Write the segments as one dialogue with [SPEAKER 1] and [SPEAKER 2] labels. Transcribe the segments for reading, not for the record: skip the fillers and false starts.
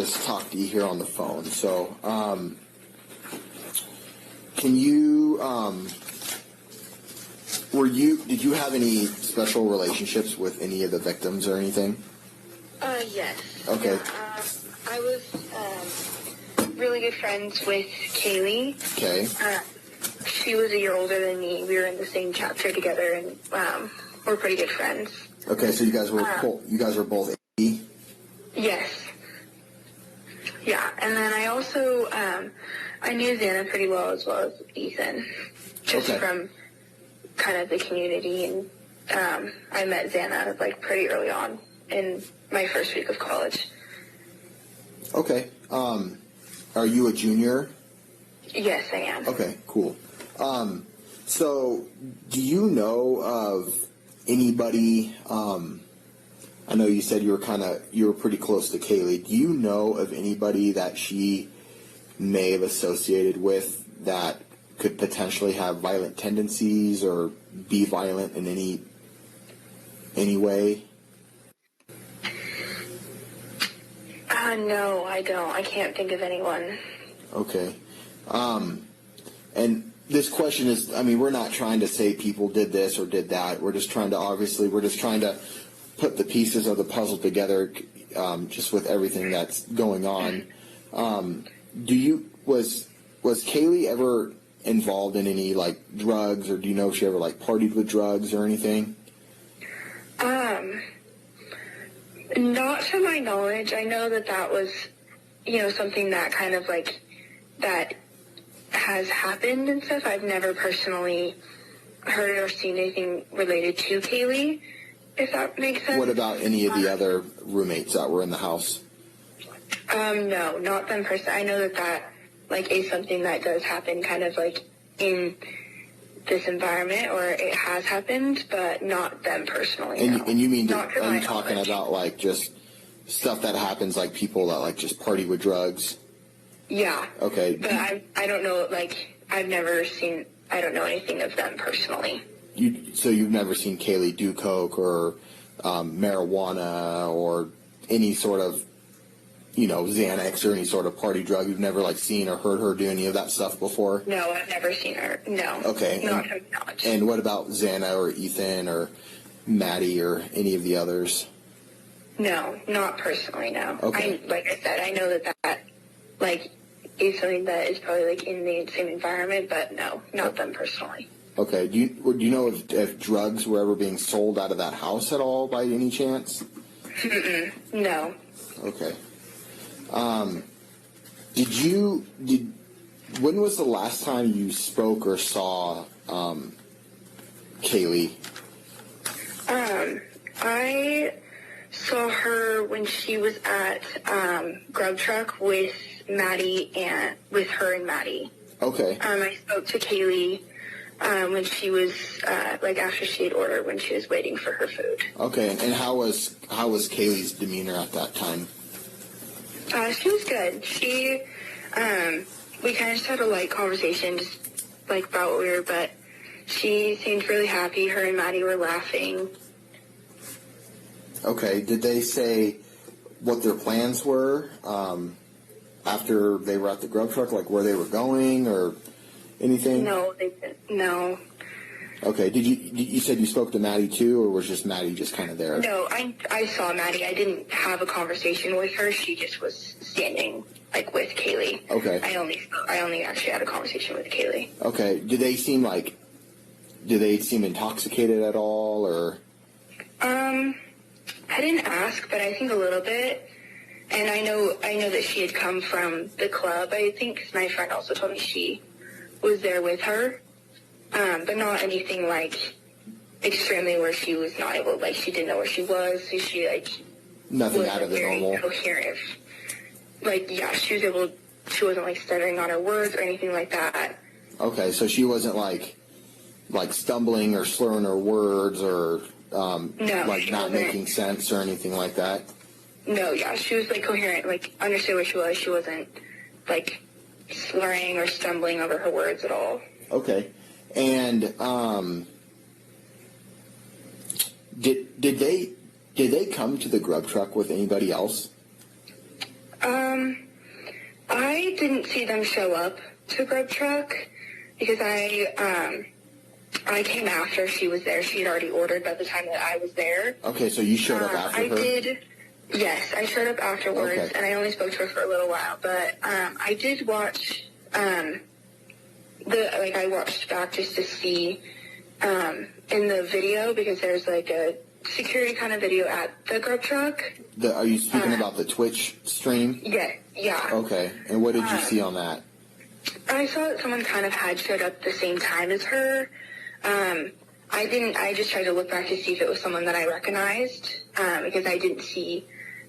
[SPEAKER 1] just talk to you here on the phone. So, can you, did you have any special relationships with any of the victims or anything?
[SPEAKER 2] Yes.
[SPEAKER 1] Okay.
[SPEAKER 2] Yeah, I was really good friends with Kaylee.
[SPEAKER 1] Okay.
[SPEAKER 2] She was a year older than me. We were in the same chapter together, and we're pretty good friends.
[SPEAKER 1] Okay, so you guys were both 80?
[SPEAKER 2] Yes. Yeah, and then I also I knew Xana pretty well as Ethan, just from kind of the community, and I met Xana like pretty early on in my first week of college.
[SPEAKER 1] Okay. Are you a junior?
[SPEAKER 2] Yes, I am.
[SPEAKER 1] Okay, cool. So do you know of anybody, I know you said you were pretty close to Kaylee. Do you know of anybody that she may have associated with that could potentially have violent tendencies or be violent in any way?
[SPEAKER 2] No, I don't. I can't think of anyone.
[SPEAKER 1] Okay. And this question is, I mean, we're not trying to say people did this or did that. We're just trying to put the pieces of the puzzle together, just with everything that's going on. Was Kaylee ever involved in any, like, drugs, or do you know if she ever, like, partied with drugs or anything?
[SPEAKER 2] Not to my knowledge. I know that was, something that kind of, like, that has happened and stuff. I've never personally heard or seen anything related to Kaylee, if that makes sense.
[SPEAKER 1] What about any of the other roommates that were in the house?
[SPEAKER 2] No, not them personally. I know that like is something that does happen kind of like in this environment, or it has happened, but not them personally.
[SPEAKER 1] And you mean,
[SPEAKER 2] are
[SPEAKER 1] you talking about like just stuff that happens, like people that like just party with drugs?
[SPEAKER 2] Yeah.
[SPEAKER 1] Okay.
[SPEAKER 2] But I don't know, like, I don't know anything of them personally.
[SPEAKER 1] So you've never seen Kaylee do coke or marijuana or any sort of, Xanax or any sort of party drug? You've never, like, seen or heard her do any of that stuff before?
[SPEAKER 2] No, I've never seen her. No.
[SPEAKER 1] Okay.
[SPEAKER 2] Not to my knowledge.
[SPEAKER 1] And what about Xana or Ethan or Maddie or any of the others?
[SPEAKER 2] No, not personally, no.
[SPEAKER 1] Okay.
[SPEAKER 2] Like I said, I know that like, is something that is probably, like, in the same environment, but no, not them personally. Okay.
[SPEAKER 1] Do you know if drugs were ever being sold out of that house at all by any chance?
[SPEAKER 2] No.
[SPEAKER 1] Okay. When was the last time you spoke or saw Kaylee?
[SPEAKER 2] I saw her when she was at Grub Truck with Maddie and with her and Maddie.
[SPEAKER 1] Okay.
[SPEAKER 2] I spoke to Kaylee when she was after she had ordered, when she was waiting for her food.
[SPEAKER 1] Okay. And how was Kaylee's demeanor at that time?
[SPEAKER 2] She was good. She we kind of just had a light conversation, just like about what we were, but she seemed really happy. Her and Maddie were laughing.
[SPEAKER 1] Okay. Did they say what their plans were after they were at the Grub Truck, like where they were going or anything?
[SPEAKER 2] No, they didn't. No.
[SPEAKER 1] Okay. You said you spoke to Maddie too, or was just Maddie just kind of there?
[SPEAKER 2] No, I saw Maddie. I didn't have a conversation with her. She just was standing like with Kaylee.
[SPEAKER 1] Okay.
[SPEAKER 2] I only actually had a conversation with Kaylee.
[SPEAKER 1] Okay. Did they seem intoxicated at all, or?
[SPEAKER 2] I didn't ask, but I think a little bit. And I know that she had come from the club, I think, because my friend also told me she was there with her. But not anything, like, extremely where she was not able, like, she didn't know where she was, so she, like...
[SPEAKER 1] Nothing out of the normal.
[SPEAKER 2] Coherent. Like, yeah, she wasn't, like, stuttering on her words or anything like that.
[SPEAKER 1] Okay, so she wasn't, like stumbling or slurring her words or,
[SPEAKER 2] no,
[SPEAKER 1] not making sense or anything like that?
[SPEAKER 2] No, yeah, she was, like, coherent, like, understood where she was. She wasn't, like, slurring or stumbling over her words at all.
[SPEAKER 1] Okay. And did they come to the Grub Truck with anybody else?
[SPEAKER 2] I didn't see them show up to Grub Truck because I came after she was there. She had already ordered by the time that I was there.
[SPEAKER 1] Okay, so you showed up after her?
[SPEAKER 2] I did. Yes, I showed up afterwards,
[SPEAKER 1] okay.
[SPEAKER 2] And I only spoke to her for a little while. But I did watch I watched back just to see in the video because there's like a security kind of video at the Grub Truck.
[SPEAKER 1] Are you speaking about the Twitch stream?
[SPEAKER 2] Yeah.
[SPEAKER 1] Okay, and what did you see on that?
[SPEAKER 2] I saw that someone kind of had showed up the same time as her. I just tried to look back to see if it was someone that I recognized, because I didn't see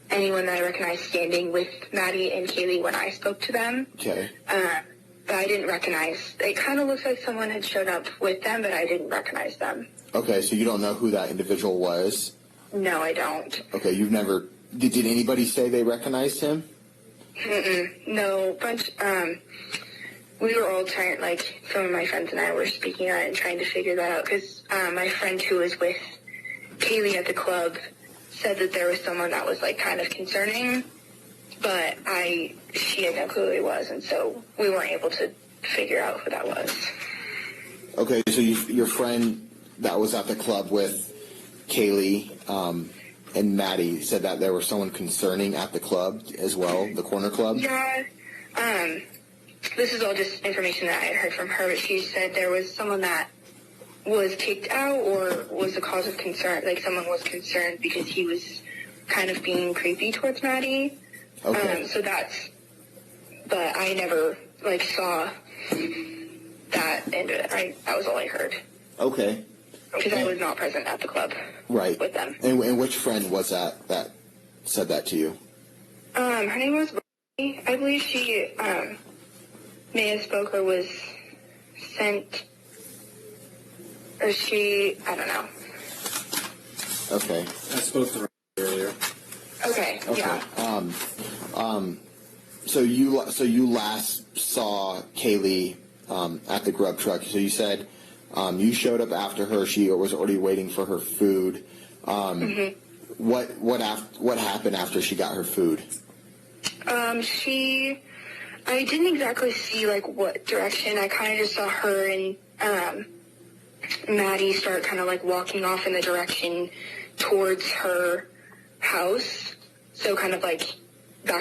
[SPEAKER 2] anyone that I recognized standing with Maddie and Kaylee when I spoke to them.
[SPEAKER 1] Okay.
[SPEAKER 2] But I didn't recognize. It kind of looks like someone had showed up with them, but I didn't recognize them.
[SPEAKER 1] Okay, so you don't know who that individual was?
[SPEAKER 2] No, I don't.
[SPEAKER 1] Okay, you've never... Did anybody say they recognized him?
[SPEAKER 2] No, we were all trying, some of my friends and I were speaking on it and trying to figure that out, because my friend who was with Kaylee at the club said that there was someone that was, kind of concerning, but she had no clue who he was, and so we weren't able to figure out who that was.
[SPEAKER 1] Okay, so your friend that was at the club with Kaylee and Maddie said that there was someone concerning at the club as well, the corner club?
[SPEAKER 2] Yeah, this is all just information that I had heard from her, but she said there was someone that was kicked out or was the cause of concern. Someone was concerned because he was kind of being creepy towards Maddie.
[SPEAKER 1] Okay.
[SPEAKER 2] But I never, saw that, and that was all I heard.
[SPEAKER 1] Okay.
[SPEAKER 2] Because I was not present at the club.
[SPEAKER 1] Right.
[SPEAKER 2] With them.
[SPEAKER 1] And which friend was that said that to you?
[SPEAKER 2] Her name was Brittany. I believe she, may have spoke or was sent, or I don't know.
[SPEAKER 1] Okay.
[SPEAKER 3] I spoke to her earlier.
[SPEAKER 2] Okay. Yeah.
[SPEAKER 1] So you last saw Kaylee at the Grub Truck. So you said you showed up after her. She was already waiting for her food. What happened after she got her food?
[SPEAKER 2] I didn't exactly see what direction. I kind of just saw her and Maddie start kind of walking off in the direction towards her house. So kind of back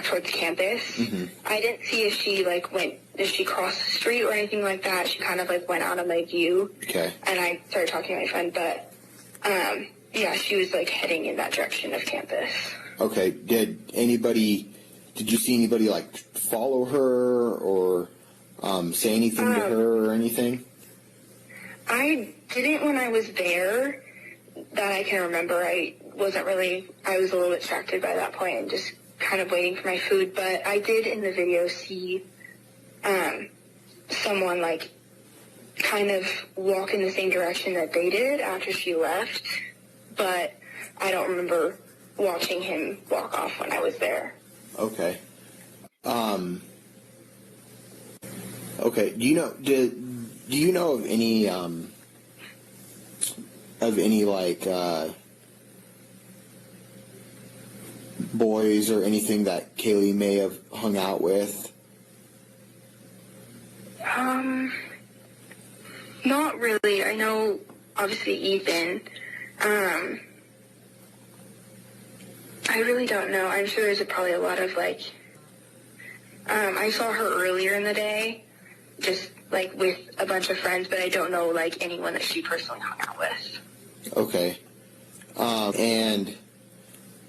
[SPEAKER 2] towards campus. Mm-hmm. I didn't see if she crossed the street or anything like that. She kind of went out of my view.
[SPEAKER 1] Okay.
[SPEAKER 2] And I started talking to my friend, but yeah, she was heading in that direction of campus.
[SPEAKER 1] Okay. Did you see anybody follow her or say anything to her or anything?
[SPEAKER 2] I didn't when I was there, that I can remember. I was a little distracted by that point and just kind of waiting for my food, but I did in the video see someone kind of walk in the same direction that they did after she left, but I don't remember watching him walk off when I was there.
[SPEAKER 1] Okay. Okay. Do you know of any boys or anything that Kaylee may have hung out with?
[SPEAKER 2] Not really. I know, obviously, Ethan. I really don't know. I'm sure there's probably a lot of, I saw her earlier in the day, just, with a bunch of friends, but I don't know, anyone that she personally hung out with.
[SPEAKER 1] Okay. And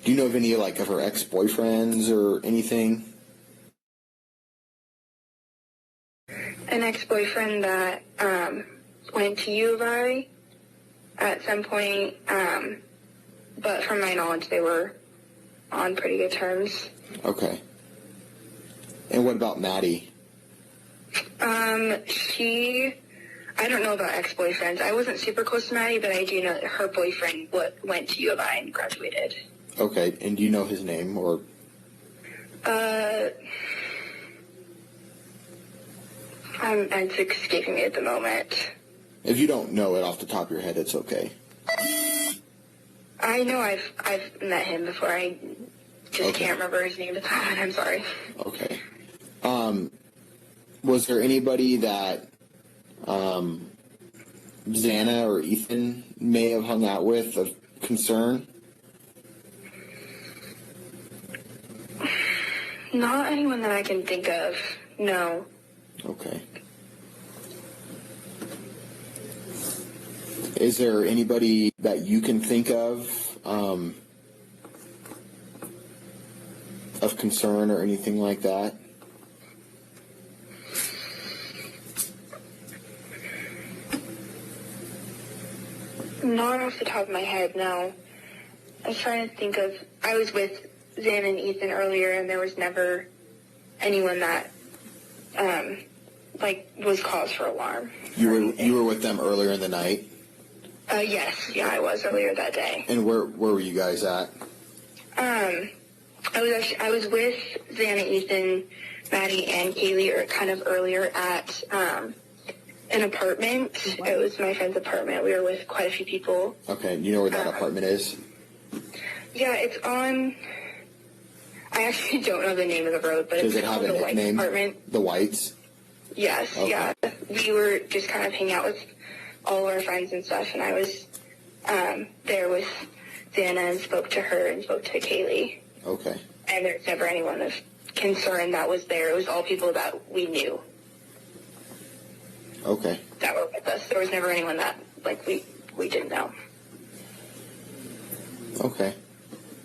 [SPEAKER 1] do you know of any, of her ex-boyfriends or anything?
[SPEAKER 2] An ex-boyfriend that went to U of I at some point, but from my knowledge, they were on pretty good terms.
[SPEAKER 1] Okay. And what about Maddie?
[SPEAKER 2] I don't know about ex-boyfriends. I wasn't super close to Maddie, but I do know that her boyfriend went to U of I and graduated.
[SPEAKER 1] Okay, and do you know his name, or?
[SPEAKER 2] It's escaping me at the moment.
[SPEAKER 1] If you don't know it off the top of your head, it's okay.
[SPEAKER 2] I know I've met him before. I Just
[SPEAKER 1] Okay.
[SPEAKER 2] can't remember his name at the moment. I'm sorry.
[SPEAKER 1] Okay. Was there anybody that Xana or Ethan may have hung out with of concern?
[SPEAKER 2] Not anyone that I can think of. No.
[SPEAKER 1] Okay. Is there anybody that you can think of concern or anything like that?
[SPEAKER 2] Not off the top of my head, no. I was trying to think of... I was with Xan and Ethan earlier, and there was never anyone that, was cause for alarm.
[SPEAKER 1] You were with them earlier in the night?
[SPEAKER 2] Yes. Yeah, I was earlier that day.
[SPEAKER 1] And where were you guys at?
[SPEAKER 2] I was with Xan and Ethan, Maddie, and Kaylee kind of earlier at, an apartment. It was my friend's apartment. We were with quite a few people.
[SPEAKER 1] Okay, you know where that apartment is?
[SPEAKER 2] Yeah, it's on... I actually don't know the name of the road, but
[SPEAKER 1] Does
[SPEAKER 2] it's
[SPEAKER 1] it have
[SPEAKER 2] called the
[SPEAKER 1] a
[SPEAKER 2] White
[SPEAKER 1] name?
[SPEAKER 2] Apartment.
[SPEAKER 1] The Whites?
[SPEAKER 2] Yes,
[SPEAKER 1] Okay.
[SPEAKER 2] yeah. We were just kind of hanging out with all our friends and stuff, and I was there with Xana and spoke to her and spoke to Kaylee.
[SPEAKER 1] Okay.
[SPEAKER 2] And there's never anyone of concern that was there. It was all people that we knew.
[SPEAKER 1] Okay.
[SPEAKER 2] That were with us. There was never anyone that, we didn't know.
[SPEAKER 1] Okay.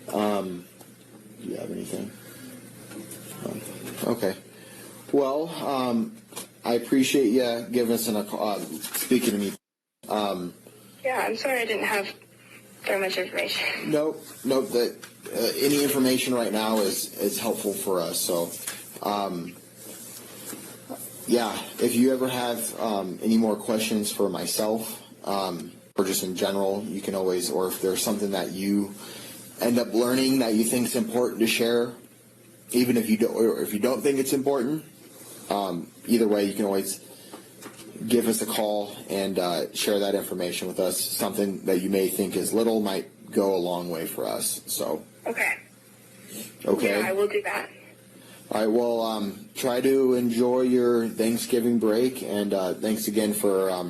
[SPEAKER 1] Do you have anything? Okay. Well, I appreciate you giving us speaking to me.
[SPEAKER 2] Yeah, I'm sorry I didn't have very much information.
[SPEAKER 1] Nope. That any information right now is helpful for us. So, yeah. If you ever have any more questions for myself, or just in general, you can always, or if there's something that you end up learning that you think is important to share, even if you don't, or if you don't think it's important, either way, you can always give us a call and share that information with us. Something that you may think is little might go a long way for us. So.
[SPEAKER 2] Okay.
[SPEAKER 1] Okay.
[SPEAKER 2] Yeah, I will do that.
[SPEAKER 1] All right. Well, try to enjoy your Thanksgiving break, and thanks again for